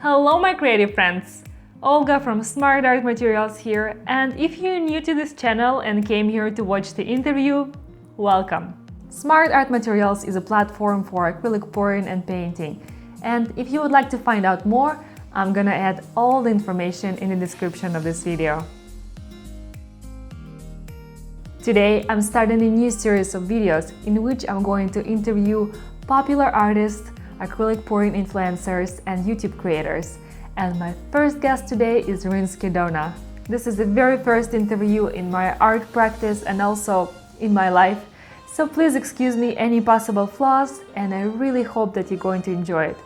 Hello my creative friends! Olga from Smart Art Materials here, and if you're new to this channel and came here to watch the interview, welcome! Smart Art Materials is a platform for acrylic pouring and painting, and if you would like to find out more, I'm gonna add all the information in the description of this video. Today I'm starting a new series of videos in which I'm going to interview popular artists, acrylic pouring influencers and YouTube creators. And my first guest today is Rinske Douna. This is the very first interview in my art practice and also in my life, so please excuse me any possible flaws, and I really hope that you're going to enjoy it.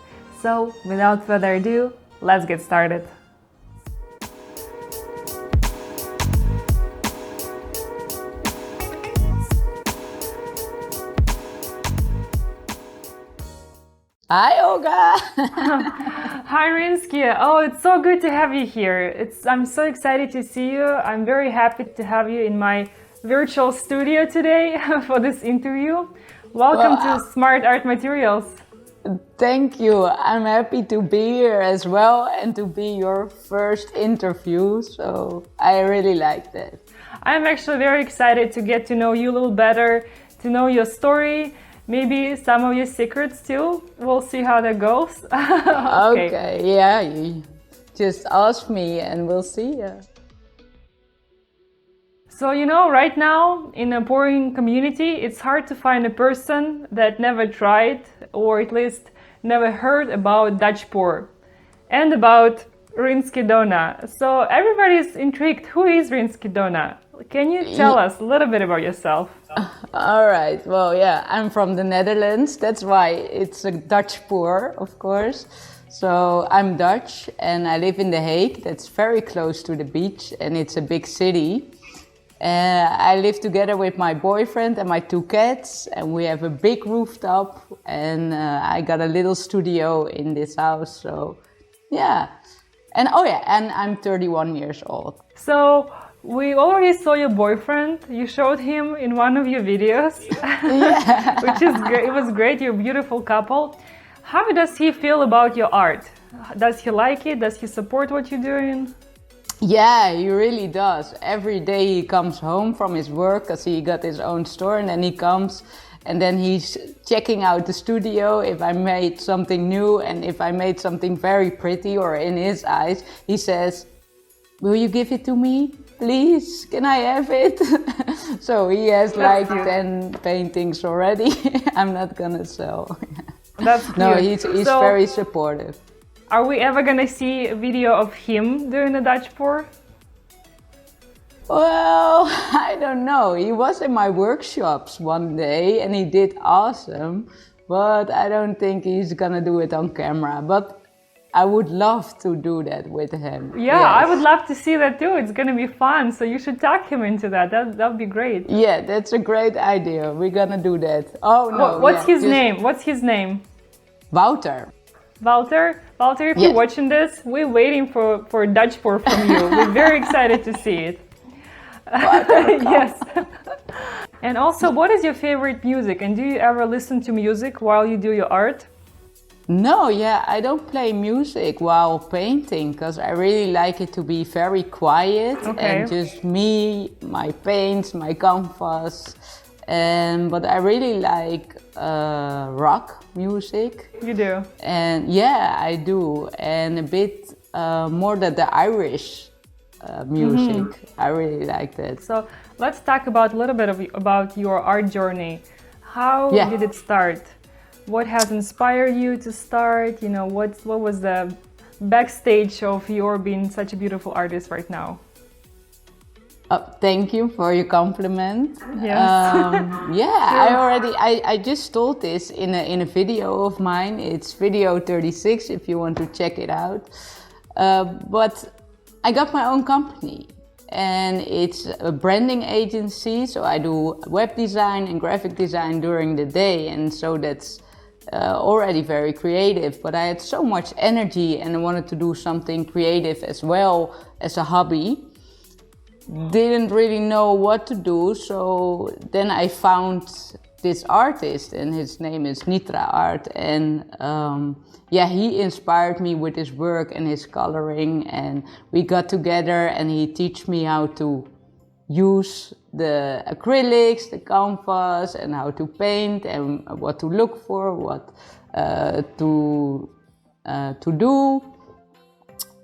So without further ado, let's get started. Hi, Olga! Hi, Rinske. Oh, it's so good to have you here. I'm so excited to see you. I'm very happy to have you in my virtual studio today for this interview. Welcome to Smart Art Materials. Thank you. I'm happy to be here as well and to be your first interview. So I really like that. I'm actually very excited to get to know you a little better, to know your story. Maybe some of your secrets too. We'll see how that goes. Okay, yeah, you just ask me and we'll see. Yeah. So, you know, right now in a pouring community, it's hard to find a person that never tried or at least never heard about Dutch pour and about Rinske Douna. So everybody's intrigued. Who is Rinske Douna? Can you tell us a little bit about yourself? All right. Well, yeah, I'm from the Netherlands. That's why it's a Dutch pour, of course. So I'm Dutch and I live in The Hague. That's very close to the beach and it's a big city. I live together with my boyfriend and my 2 cats, and we have a big rooftop, and I got a little studio in this house. So yeah. And oh yeah, and I'm 31 years old. So we already saw your boyfriend. You showed him in one of your videos, Yeah. which is great. It was great. You're a beautiful couple. How does he feel about your art? Does he like it? Does he support what you're doing? Yeah, he really does. Every day he comes home from his work because he got his own store, and then he comes and then he's checking out the studio if I made something new, and if I made something very pretty or in his eyes, he says, "Will you give it to me? Please, can I have it?" So he has like 10 paintings already. I'm not gonna sell. That's cute. No, he's So, very supportive. are we ever gonna see a video of him doing the Dutch pour? Well, I don't know. He was in my workshops one day and he did awesome, but I don't think he's gonna do it on camera. But I would love to do that with him. Yeah, Yes. I would love to see that too. It's gonna be fun. So you should talk him into that. That would be great. Yeah, that's a great idea. We're gonna do that. Oh no. What's yeah, his name? What's his name? Wouter. Walter, if Yeah. you're watching this, we're waiting for Dutch pour from you. We're very excited to see it. Yes. And also, what is your favorite music? And do you ever listen to music while you do your art? No, yeah, I don't play music while painting because I really like it to be very quiet and just me, my paints, my canvas. But I really like rock music. You do? And yeah, I do. And a bit more the Irish music. I really like that. So let's talk about a little bit about your art journey. How did it start? What has inspired you to start? You know, what was the backstage of your being such a beautiful artist right now? Thank you for your compliment. Yes. I just told this in a video of mine. It's video 36 if you want to check it out. But I got my own company and it's a branding agency. So I do web design and graphic design during the day. And so that's already very creative, but I had so much energy and I wanted to do something creative as well as a hobby. Didn't really know what to do, so then I found this artist, and his name is Nitra Art, and yeah, he inspired me with his work and his coloring, and we got together and he teach me how to use the acrylics, the canvas, and how to paint, and what to look for, what to do.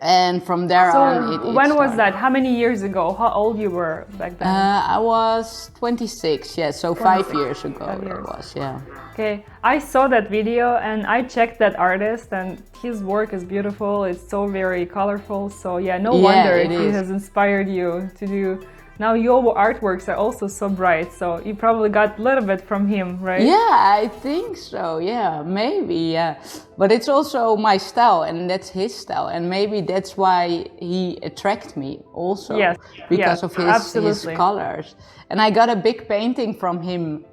And from there on, it when started. was that? How many years ago? How old you were back then? I was 26, yeah, so 5 years ago 5 years. it was, yeah. Okay, I saw that video and I checked that artist, and his work is beautiful. It's so very colorful. So yeah, no wonder he has inspired you to do. Now your artworks are also so bright, so you probably got a little bit from him, right? Yeah, I think so, yeah, maybe, yeah. But it's also my style, and that's his style, and maybe that's why he attracted me also, yes. because of his colors. And I got a big painting from him.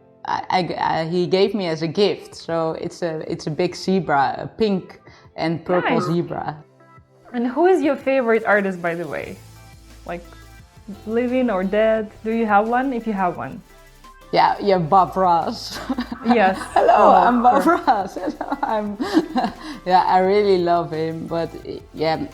He gave me as a gift, so it's a big zebra, a pink and purple zebra. And who is your favorite artist, by the way? Like, living or dead? Do you have one? If you have one. Yeah, Bob Ross. Yes. Hello, I'm Bob Ross. Hello, yeah, I really love him. But yeah,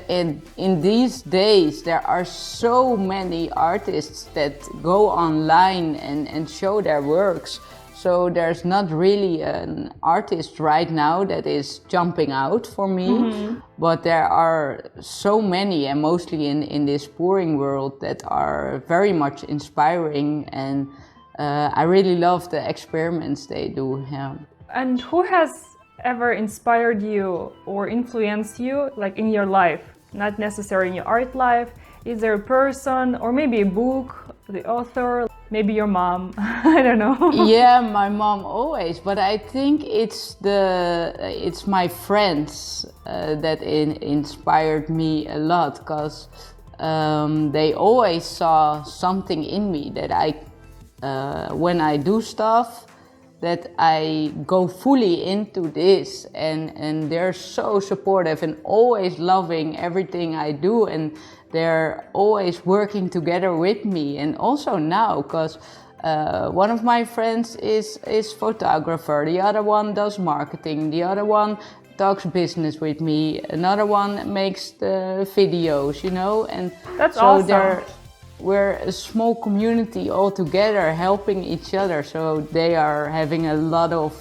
in these days there are so many artists that go online and show their works. So there's not really an artist right now that is jumping out for me, but there are so many, and mostly in this pouring world, that are very much inspiring, and I really love the experiments they do. Yeah. And who has ever inspired you or influenced you, like in your life? Not necessarily in your art life. Is there a person or maybe a book, the author? Maybe your mom, I don't know. Yeah, my mom always, but I think it's my friends that inspired me a lot, because they always saw something in me that when I do stuff, that I go fully into this, and they're so supportive and always loving everything I do, and they're always working together with me. And also now, because one of my friends is photographer, the other one does marketing, the other one talks business with me, another one makes the videos, you know, and that's so awesome. We're a small community all together helping each other, so they are having a lot of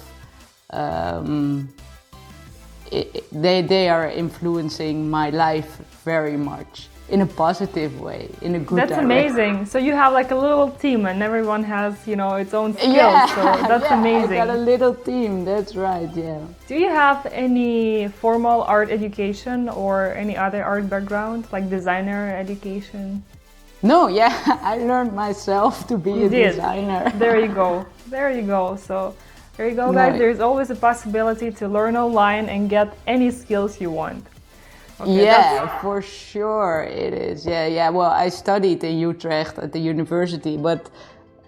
they are influencing my life very much in a positive way, in a good That's direction. amazing. So you have like a little team and everyone has, you know, its own skills. Yeah, so that's amazing. I got a little team, that's right, yeah. Do you have any formal art education or any other art background, like designer education? No, yeah, I learned myself to be a designer. There you go. There you go. So there you go, guys. There's always a possibility to learn online and get any skills you want. Okay, yeah, for sure it is. Yeah. Well, I studied in Utrecht at the university, but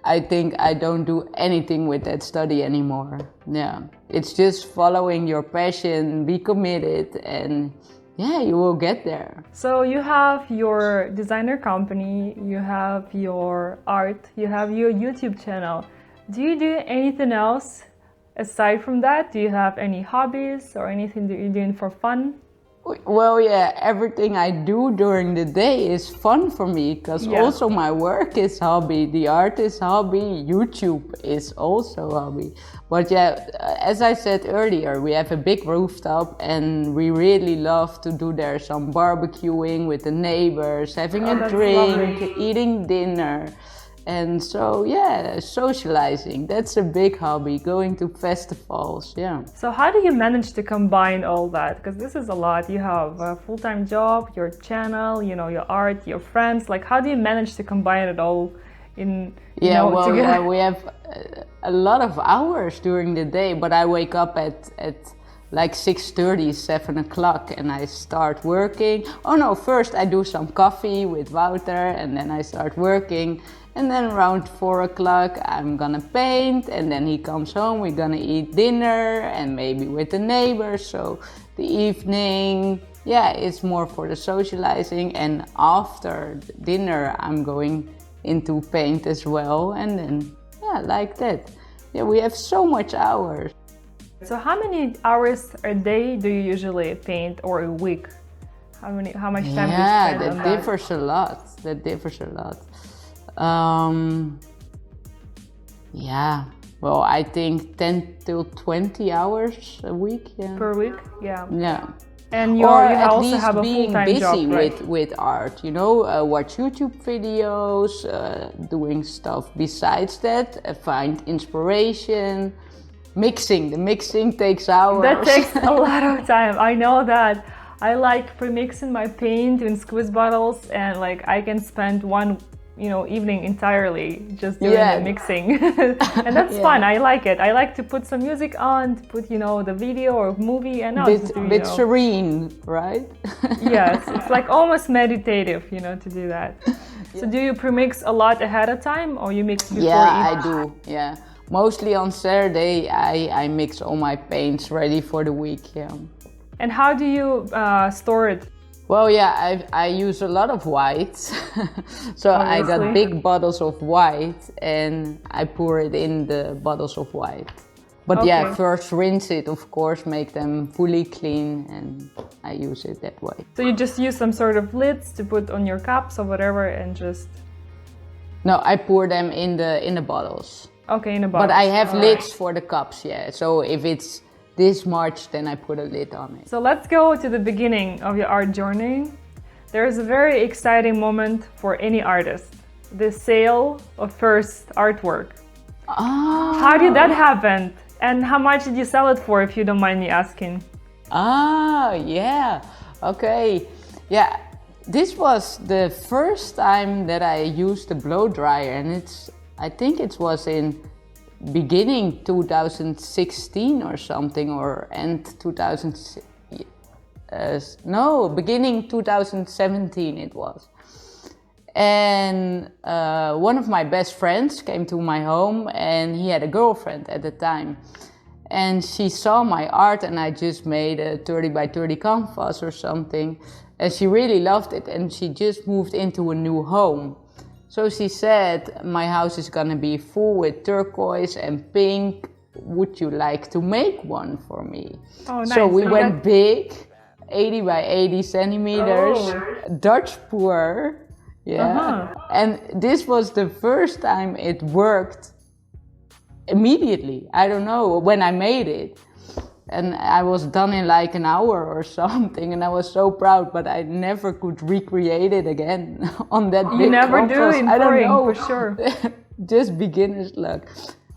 I think I don't do anything with that study anymore. Yeah, it's just following your passion, be committed, and yeah, you will get there. So you have your designer company, you have your art, you have your YouTube channel. Do you do anything else aside from that? Do you have any hobbies or anything that you're doing for fun? Well, yeah, everything I do during the day is fun for me, because also my work is hobby, the art is hobby, YouTube is also hobby. But yeah, as I said earlier, we have a big rooftop and we really love to do there some barbecuing with the neighbors, having a drink, eating dinner. And so, yeah, socializing, that's a big hobby, going to festivals, yeah. So how do you manage to combine all that? Because this is a lot. You have a full-time job, your channel, you know, your art, your friends. Like, how do you manage to combine it all in, together? Yeah, we have a lot of hours during the day, but I wake up at like 6:30, 7 o'clock, and I start working. Oh no, first I do some coffee with Wouter, and then I start working. And then around 4 o'clock I'm gonna paint, and then he comes home, we're gonna eat dinner and maybe with the neighbors. So the evening, yeah, it's more for the socializing, and after dinner I'm going into paint as well, and then yeah, like that. yeah, we have so much hours. So how many hours a day do you usually paint, or a week? How much time do you spend on that? That differs a lot. That differs a lot. Yeah, well, I think 10 till 20 hours a week. Yeah. Per week? Yeah. Yeah. And you or also at least have a being full-time busy job, right? with art, you know, watch YouTube videos, doing stuff besides that, find inspiration, mixing. The mixing takes hours. That takes a lot of time. I know that. I like pre-mixing my paint in squeeze bottles, and like I can spend one, evening entirely just doing the mixing. And that's fun. I like it. I like to put some music on, to put, the video or movie, and bit serene, right? Yes, it's like almost meditative, to do that. So do you pre-mix a lot ahead of time, or you mix before? Yeah, I do. Yeah, mostly on Saturday I mix all my paints ready for the week. Yeah. And how do you store it? Well, yeah, I use a lot of white. So Obviously. I got big bottles of white and I pour it in the bottles of white. But yeah, first rinse it, of course, make them fully clean, and I use it that way. So you just use some sort of lids to put on your cups or whatever, and just... No, I pour them in the bottles. Okay, in a bottle. But I have lids for the cups, yeah. So if it's this much, then I put a lid on it. So let's go to the beginning of your art journey. There is a very exciting moment for any artist: the sale of first artwork. Oh. How did that happen? And how much did you sell it for, if you don't mind me asking? Yeah. Okay. Yeah. This was the first time that I used a blow dryer, and I think it was in beginning 2016 or something, or end beginning 2017 it was. And one of my best friends came to my home, and he had a girlfriend at the time. And she saw my art, and I just made a 30 by 30 canvas or something. And she really loved it, and she just moved into a new home. So she said, my house is gonna be full with turquoise and pink. Would you like to make one for me? Oh, nice. So we went big, 80 by 80 centimeters, Dutch pour. Yeah. And this was the first time it worked immediately. I don't know, when I made it. And I was done in like an hour or something, and I was so proud, but I never could recreate it again on that big You never canvas. do in I don't pouring, know. for sure. Just beginner's luck.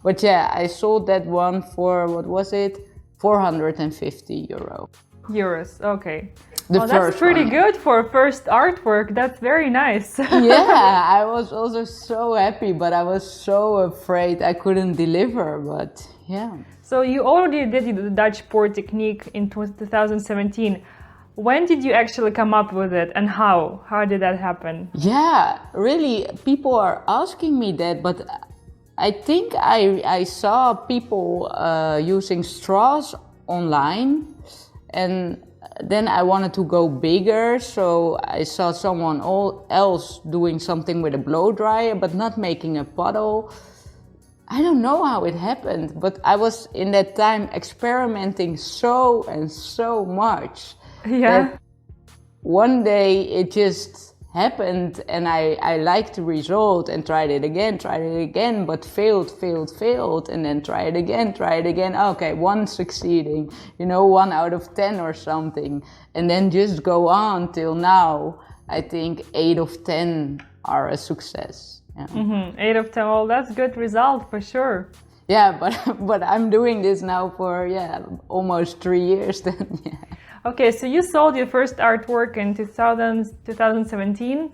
But yeah, I sold that one for, what was it? 450 euro. Euros, okay. That's pretty good for first artwork. That's very nice. Yeah, I was also so happy, but I was so afraid I couldn't deliver, but yeah. So you already did the Dutch pour technique in 2017. When did you actually come up with it, and how? How did that happen? Yeah, really, people are asking me that, but I think I saw people using straws online, and then I wanted to go bigger, so I saw someone else doing something with a blow dryer, but not making a puddle. I don't know how it happened, but I was in that time experimenting so much. Yeah. One day it just happened, and I liked the result and tried it again, but failed, and then try it again. Okay, one succeeding, 1 out of 10 or something, and then just go on till now. I think 8 of 10 are a success. Yeah. 8 of 10, well, that's a good result for sure. Yeah, but I'm doing this now for almost 3 years then. Yeah. Okay, so you sold your first artwork in 2017.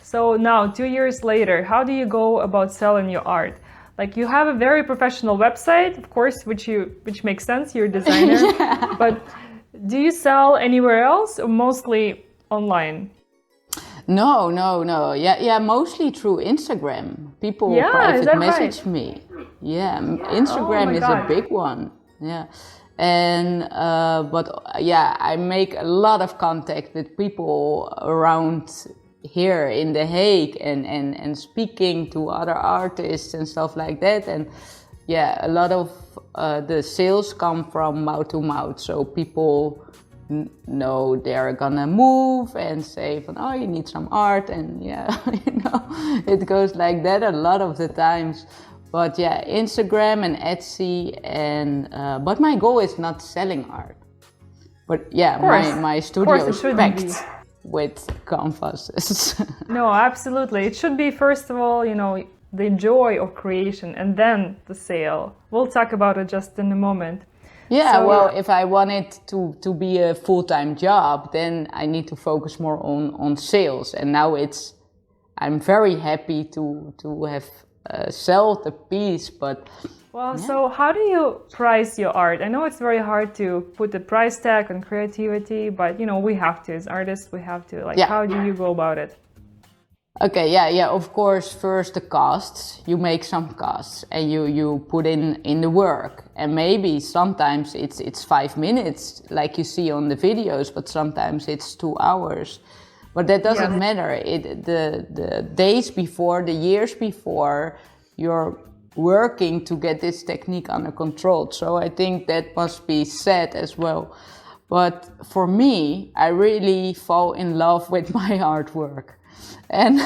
So now, 2 years later, how do you go about selling your art? Like, you have a very professional website, of course, which makes sense, you're a designer. Yeah. But do you sell anywhere else, or mostly online? No. Yeah, mostly through Instagram. People private message me. Yeah, Instagram is a big one. Yeah. And I make a lot of contact with people around here in The Hague, and speaking to other artists and stuff like that. And yeah, a lot of the sales come from mouth to mouth. So people know they're gonna move and say, oh, you need some art, and yeah, it goes like that a lot of the times. But yeah, Instagram and Etsy, and but my goal is not selling art. But yeah, my studio is packed with canvases. No, absolutely. It should be, first of all, the joy of creation, and then the sale. We'll talk about it just in a moment. Yeah, well, if I want it to be a full-time job, then I need to focus more on sales. And now I'm very happy to have sold the piece, but... Well, yeah. So how do you price your art? I know it's very hard to put a price tag on creativity, but we have to, as artists, we have to. How do you go about it? Okay, yeah, of course, first the costs. You make some costs and you put in the work. And maybe sometimes it's 5 minutes, like you see on the videos, but sometimes it's 2 hours. But that doesn't matter. The days before, the years before, you're working to get this technique under control. So I think that must be said as well. But for me, I really fall in love with my artwork. And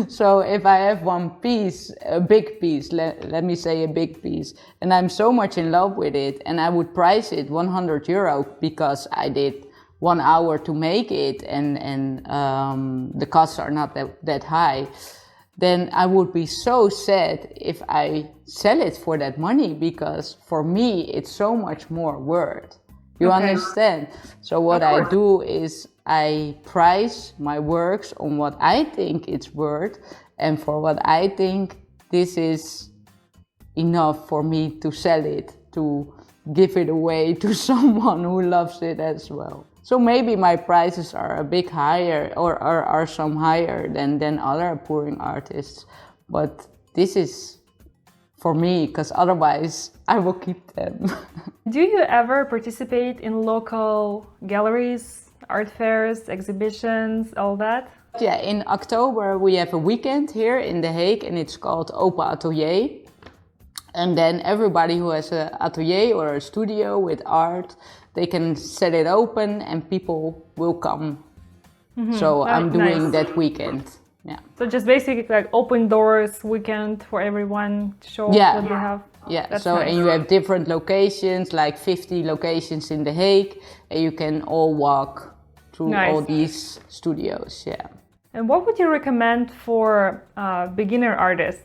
so if I have one piece, a big piece, let me say a big piece, and I'm so much in love with it, and I would price it €100 because I did 1 hour to make it, and the costs are not that high, then I would be so sad if I sell it for that money, because for me it's so much more worth. You understand? So what I do is I price my works on what I think it's worth, and for what I think this is enough for me to sell it, to give it away to someone who loves it as well. So maybe my prices are a bit higher, or are some higher than other pouring artists, but this is for me, because otherwise I will keep them. Do you ever participate in local galleries, art fairs, exhibitions, all that? Yeah, in October we have a weekend here in The Hague, and it's called Open Atelier. And then everybody who has an atelier or a studio with art, they can set it open and people will come. So I'm doing that weekend. Yeah. So just basically like open doors weekend for everyone to show what they have. Yeah, that's so nice. And you have different locations, like 50 locations in The Hague, and you can all walk through all these studios. Yeah. And what would you recommend for beginner artists?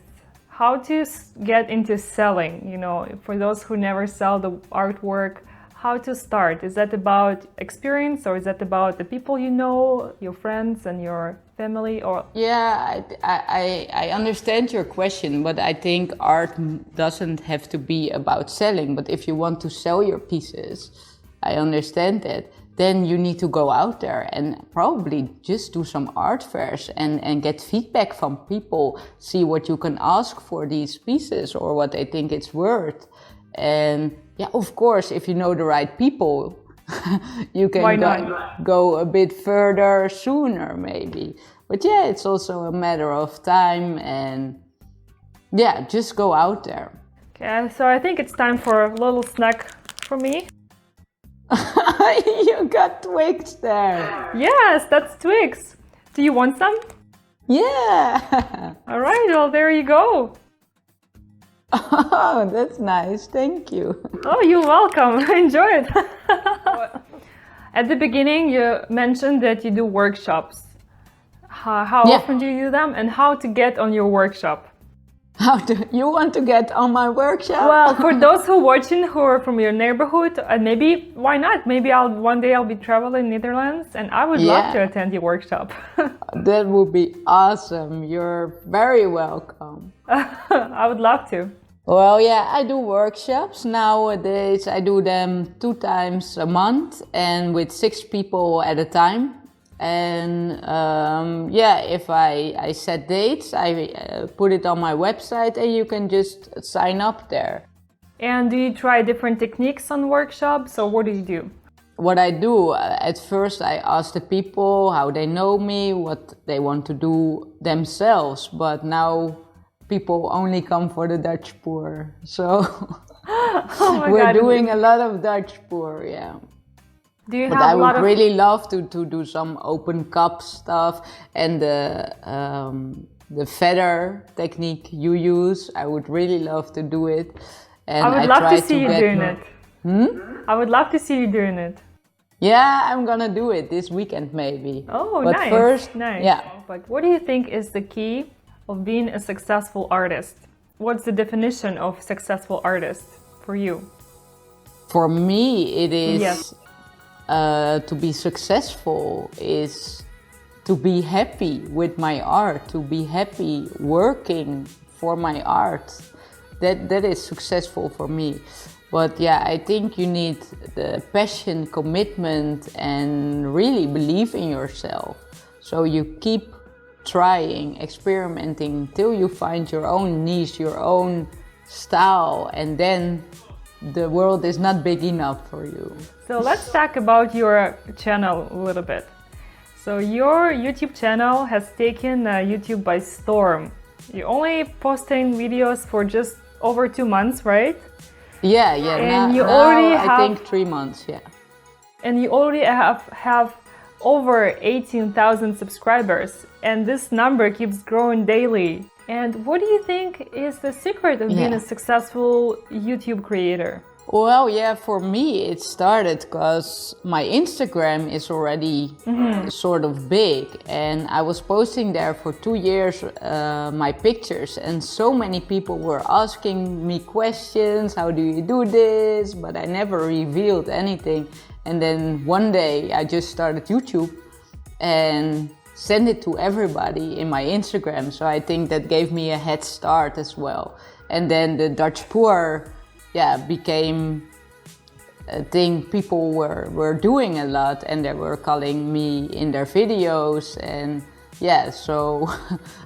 How to get into selling, for those who never sell the artwork, how to start? Is that about experience, or is that about the people you know, your friends and your family? Or yeah, I understand your question, but I think art doesn't have to be about selling. But if you want to sell your pieces, I understand that. Then you need to go out there and probably just do some art fairs and get feedback from people, see what you can ask for these pieces or what they think it's worth. And yeah, of course, if you know the right people, you can go a bit further sooner maybe. But yeah, it's also a matter of time, and yeah, just go out there. Okay, so I think it's time for a little snack for me. You got twigs there. Yes, that's twigs. Do you want some? Yeah. All right, well, there you go. Oh, that's nice. Thank you. Oh, you're welcome. Enjoy it. At the beginning, you mentioned that you do workshops. How often do you do them, and how to get on your workshop? You want to get on my workshop? Well, for those who are watching who are from your neighborhood, and maybe, why not? Maybe one day I'll be traveling Netherlands, and I would love to attend your workshop. That would be awesome. You're very welcome. I would love to. Well, yeah, I do workshops. Nowadays, I do them 2 times a month and with 6 people at a time. And if I set dates, I put it on my website and you can just sign up there. And do you try different techniques on workshops, or what do you do? What I do, at first I ask the people how they know me, what they want to do themselves. But now people only come for the Dutch pour. So Oh my we're God. doing a lot of Dutch pour, yeah. Do you But have I a lot would of... really love to do some open cup stuff, and the feather technique you use, I would really love to do it. And I would love to try see you get doing more- it. I would love to see you doing it. Yeah, I'm gonna do it this weekend maybe. Oh, but nice. first, Nice. yeah. But what do you think is the key of being a successful artist? What's the definition of successful artist for you? For me, it is Yes. to be successful is to be happy with my art, to be happy working for my art. That is successful for me. But yeah, I think you need the passion, commitment, and really believe in yourself. So you keep trying, experimenting till you find your own niche, your own style, and then the world is not big enough for you. So let's talk about your channel a little bit. So your YouTube channel has taken YouTube by storm. You're only posting videos for just over 2 months, right? Yeah. And now, you now already I have- think 3 months, yeah. And you already have over 18,000 subscribers, and this number keeps growing daily. And what do you think is the secret of being Yeah. a successful YouTube creator? Well, yeah, for me it started because my Instagram is already sort of big, and I was posting there for 2 years my pictures, and so many people were asking me questions, how do you do this? But I never revealed anything. And then one day I just started YouTube and sent it to everybody in my Instagram. So I think that gave me a head start as well. And then the Dutch pour, yeah, became a thing people were doing a lot, and they were calling me in their videos, and yeah, so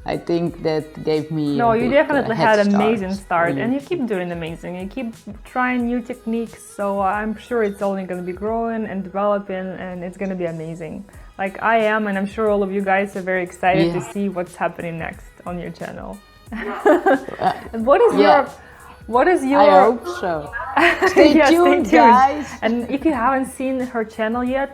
I think that gave me No, a you big, definitely head had an start amazing start, for and you keep doing amazing. You keep trying new techniques, so I'm sure it's only going to be growing and developing, and it's going to be amazing. Like I am, and I'm sure all of you guys are very excited to Yeah. see what's happening next on your channel. Uh, And what is yeah. your I hope so. Stay Yeah, tuned, guys. And if you haven't seen her channel yet,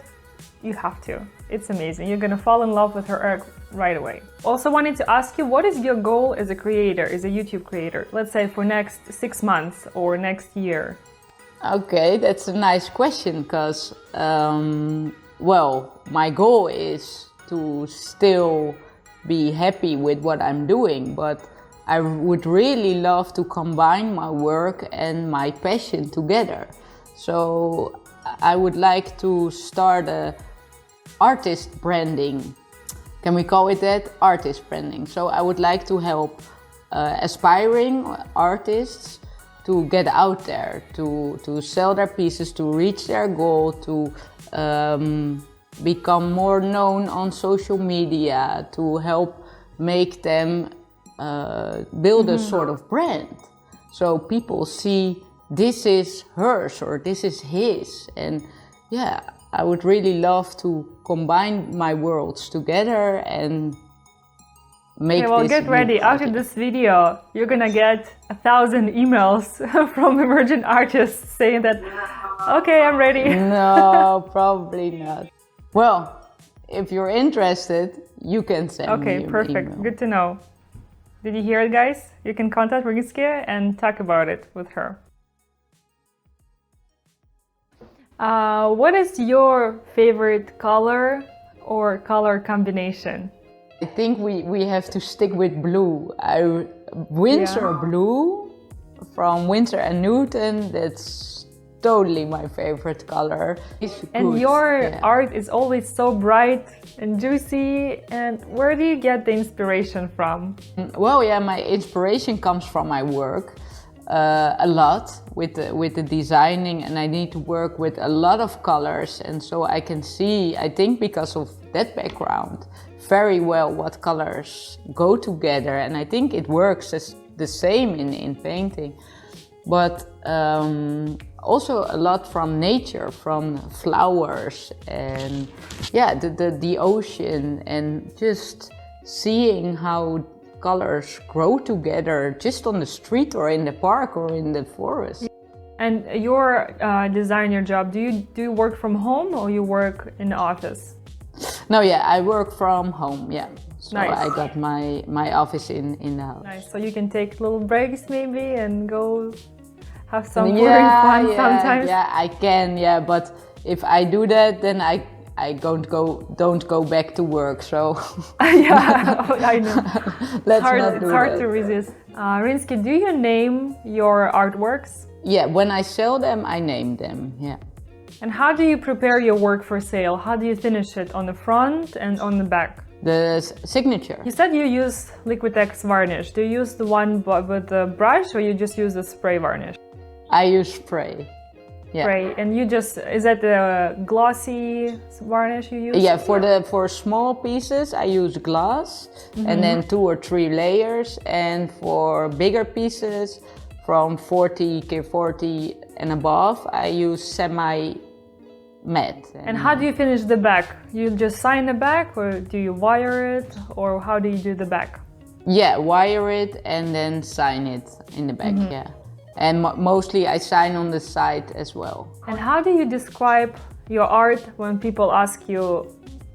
you have to. It's amazing. You're gonna fall in love with her art right away. Also wanted to ask you, what is your goal as a creator, as a YouTube creator? Let's say for next 6 months or next year. Okay, that's a nice question because, well, my goal is to still be happy with what I'm doing, but I would really love to combine my work and my passion together. So I would like to start a artist branding. Can we call it that? Artist branding. So I would like to help aspiring artists to get out there, to sell their pieces, to reach their goal, to become more known on social media, to help make them build a sort of brand. So people see this is hers or this is his. And yeah, I would really love to combine my worlds together and make Okay, well, this get new ready. After project. this video, you're gonna get 1,000 emails from emergent artists saying that, okay, I'm ready. No, probably not. Well, if you're interested, you can send me Okay, an perfect. email. Good to know. Did you hear it, guys? You can contact Rinske and talk about it with her. What is your favorite color or color combination? I think we have to stick with blue. Windsor blue from Winsor & Newton, that's totally my favorite color. It's And good, your yeah. art is always so bright and juicy. And where do you get the inspiration from? Well, yeah, my inspiration comes from my work a lot with the designing, and I need to work with a lot of colors, and so I can see, I think because of that background, very well what colors go together, and I think it works as the same in painting. But also a lot from nature, from flowers, and yeah, the ocean, and just seeing how colors grow together just on the street or in the park or in the forest. And your designer job, do you work from home or you work in the office? No, yeah, I work from home, yeah. So nice. I got my office in the house. Nice, so you can take little breaks maybe and go have some pouring fun sometimes? Yeah, I can, yeah, but if I do that, then I don't go back to work, so... Yeah, I know. It's hard to resist. Rinske, do you name your artworks? Yeah, when I sell them, I name them, yeah. And how do you prepare your work for sale? How do you finish it on the front and on the back? The signature. You said you use Liquitex varnish. Do you use the one with the brush or you just use the spray varnish? I use spray. Yeah. Spray. And you just, is that the glossy varnish you use? Yeah, for small pieces I use glass and then 2 or 3 layers, and for bigger pieces from 40K40 and above I use semi matte. And how do you finish the back? You just sign the back, or do you wire it, or how do you do the back? Yeah, wire it and then sign it in the back, yeah. And mostly I sign on the side as well. And how do you describe your art when people ask you,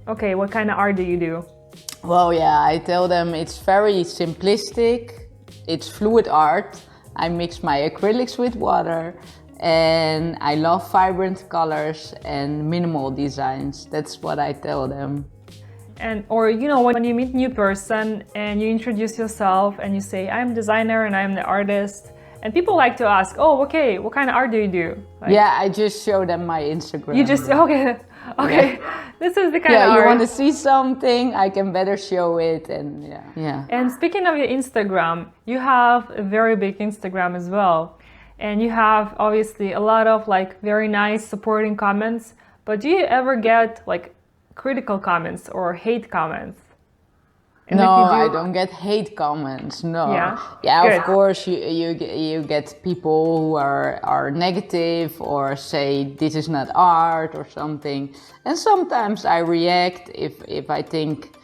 okay, what kind of art do you do? Well, yeah, I tell them it's very simplistic, it's fluid art. I mix my acrylics with water, and I love vibrant colors and minimal designs. That's what I tell them. And, or, you know, when you meet a new person and you introduce yourself and you say, I'm designer and I'm the artist, and people like to ask, oh, okay, what kind of art do you do? Like, yeah, I just show them my Instagram. You just, okay, yeah. This is the kind of art. Yeah, you want to see something, I can better show it, and yeah. And speaking of your Instagram, you have a very big Instagram as well. And you have obviously a lot of like very nice supporting comments, but do you ever get like critical comments or hate comments? And no, I don't get hate comments, no. Yeah, of course you get people who are negative or say this is not art or something. And sometimes I react if I think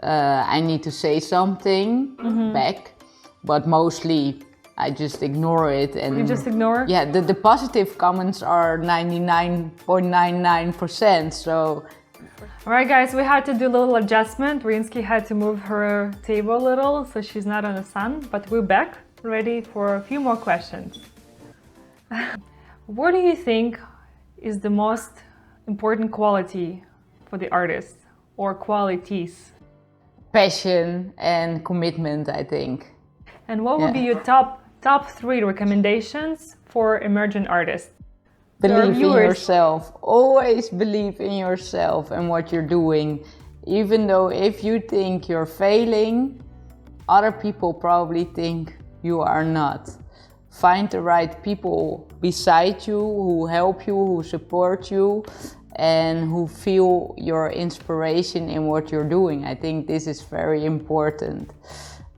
I need to say something back, but mostly I just ignore it. And you just ignore? Yeah, the positive comments are 99.99%, so... Alright guys, we had to do a little adjustment. Rinske had to move her table a little, so she's not on the sun, but we're back, ready for a few more questions. What do you think is the most important quality for the artist, or qualities? Passion and commitment, I think. And what would be your top 3 recommendations for emergent artists? Believe in yourself. Always believe in yourself and what you're doing. Even though if you think you're failing, other people probably think you are not. Find the right people beside you who help you, who support you, and who feel your inspiration in what you're doing. I think this is very important.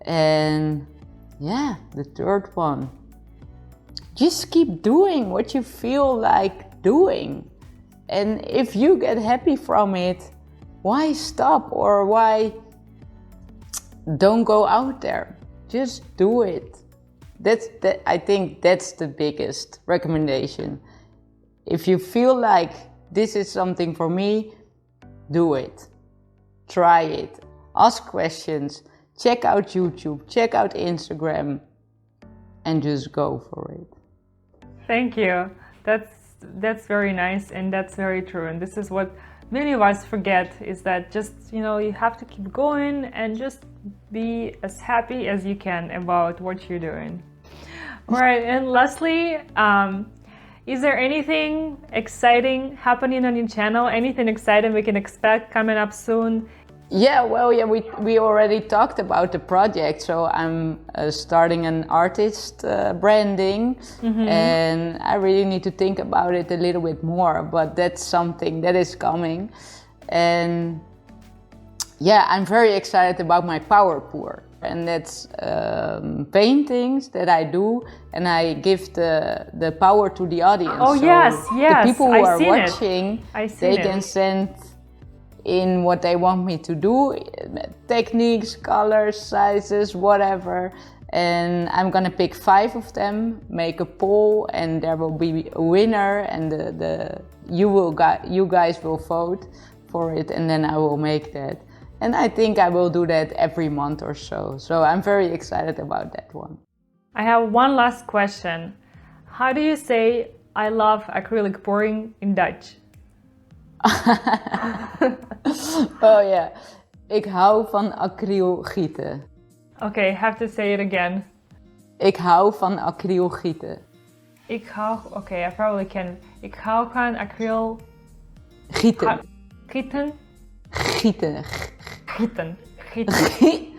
And yeah, the third one. Just keep doing what you feel like doing. And if you get happy from it, why stop or why don't go out there? Just do it. I think that's the biggest recommendation. If you feel like this is something for me, do it. Try it. Ask questions. Check out YouTube. Check out Instagram. And just go for it. Thank you. That's very nice, and that's very true. And this is what many of us forget, is that just, you know, you have to keep going and just be as happy as you can about what you're doing. All right, and lastly, is there anything exciting happening on your channel? Anything exciting we can expect coming up soon? Yeah, well, yeah, we already talked about the project. So I'm starting an artist branding, and I really need to think about it a little bit more, but that's something that is coming. And yeah, I'm very excited about my power pour, and that's paintings that I do, and I give the power to the audience. Oh, so yes, the people who are watching, they can send in what they want me to do, techniques, colors, sizes, whatever. And I'm gonna pick 5 of them, make a poll, and there will be a winner, and you guys will vote for it, and then I will make that. And I think I will do that every month or so. So I'm very excited about that one. I have one last question. How do you say I love acrylic pouring in Dutch? Oh yeah, ik hou van acryl gieten. Okay, have to say it again. Ik hou van acryl gieten. Okay, I probably can. Ik hou van acryl Gieten. gieten. Gieten. Gieten. Gieten.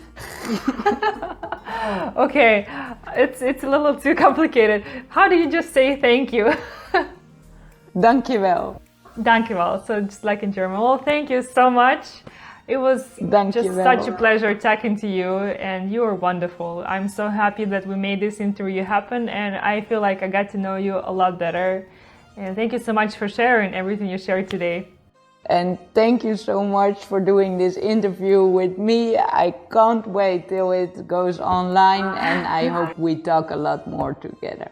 Okay, it's a little too complicated. How do you just say thank you? Dankjewel. Dankjewel. So just like in German. Well, thank you so much. It was just such a pleasure talking to you, and you were wonderful. I'm so happy that we made this interview happen, and I feel like I got to know you a lot better. And thank you so much for sharing everything you shared today. And thank you so much for doing this interview with me. I can't wait till it goes online, and I hope we talk a lot more together.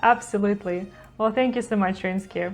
Absolutely. Well, thank you so much, Rinske.